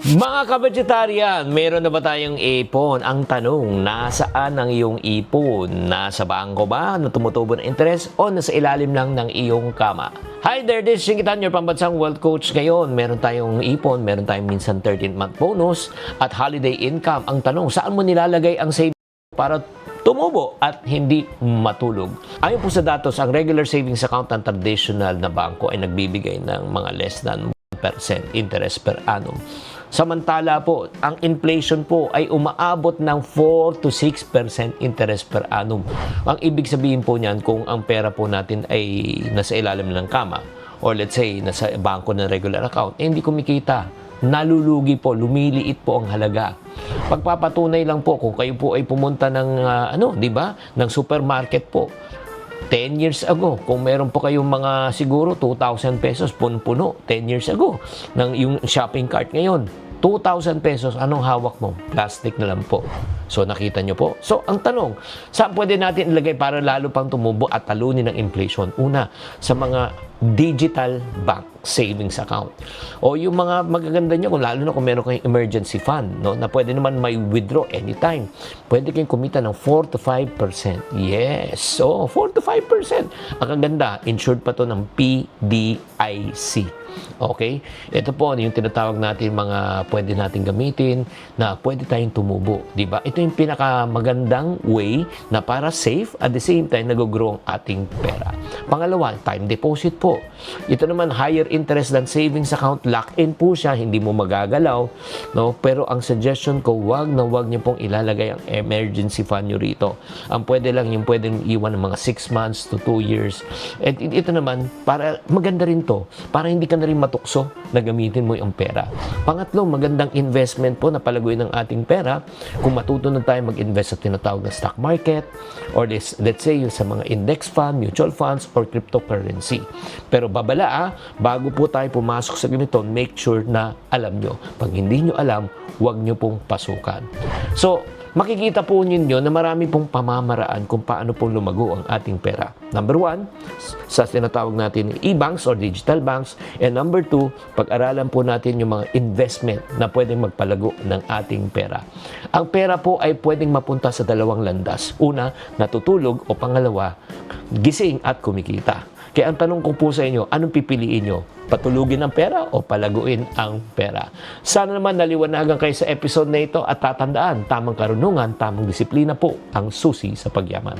Mga kabadgetarian, meron na ba tayong ipon? Ang tanong, nasaan ang iyong ipon? Nasa bangko ba na tumutubo ng interest o nasa ilalim lang ng iyong kama? Hi there, this is Shingitan, your pambansang wealth coach. Ngayon, meron tayong ipon, meron tayong minsan 13th month bonus at holiday income. Ang tanong, saan mo nilalagay ang savings para tumubo at hindi matulog? Ayon po sa datos, ang regular savings account ng traditional na bangko ay nagbibigay ng mga less than 1% interest per annum. Samantala po, ang inflation po ay umaabot ng 4 to 6% interest per annum. Ang ibig sabihin po niyan, kung ang pera po natin ay nasa ilalim ng kama, or let's say, nasa bangko ng regular account, hindi kumikita. Nalulugi po, lumiliit po ang halaga. Pagpapatunay lang po, kung kayo po ay pumunta ng, di ba, ng supermarket po, 10 years ago, kung meron po kayong mga siguro 2,000 pesos, puno-puno, 10 years ago, ng yung shopping cart ngayon, 2,000 pesos, anong hawak mo? Plastic na lang po. So, nakita nyo po. So, ang tanong, saan pwede natin ilagay para lalo pang tumubo at talunin ng inflation? Una, sa mga digital bank savings account. O yung mga magaganda nyo, lalo na kung meron kayong emergency fund, no, na pwede naman may withdraw anytime. Pwede kayong kumita ng 4 to 5%. Yes. So, 4 to 5%. Ang kaganda, insured pa to ng PDIC. Okay? Ito po yung tinatawag natin mga pwede natin gamitin na pwede tayong tumubo. Diba? Ito yung pinakamagandang way na para safe at the same time nag-grow ang ating pera. Pangalawa, time deposit po. Ito naman, higher interest than savings account. Lock-in po siya, hindi mo magagalaw. No? Pero ang suggestion ko, wag niyo pong ilalagay ang emergency fund nyo rito. Ang pwede lang yung pwedeng iwan ng mga 6 months to 2 years. At ito naman, para maganda rin to. Para hindi ka na rin matukso na gamitin mo yung pera. Pangatlo, magandang investment po na palaguin ng ating pera. Kung matuto na tayo mag-invest sa tinatawag na stock market or let's say yung sa mga index fund, mutual funds, or cryptocurrency. Pero babala bago po tayo pumasok sa ganito, make sure na alam nyo. Pag hindi nyo alam, huwag nyo pong pasukan. So, makikita po ninyo na marami pong pamamaraan kung paano pong lumago ang ating pera. Number 1, sa tinatawag natin e-banks or digital banks. And number 2, pag-aralan po natin yung mga investment na pwedeng magpalago ng ating pera. Ang pera po ay pwedeng mapunta sa dalawang landas. Una, natutulog, o pangalawa, gising at kumikita. Kaya ang tanong ko po sa inyo, anong pipiliin nyo? Patulugin ang pera o palaguin ang pera? Sana naman naliwanagan kayo sa episode na ito at tatandaan, tamang karunungan, tamang disiplina po ang susi sa pagyaman.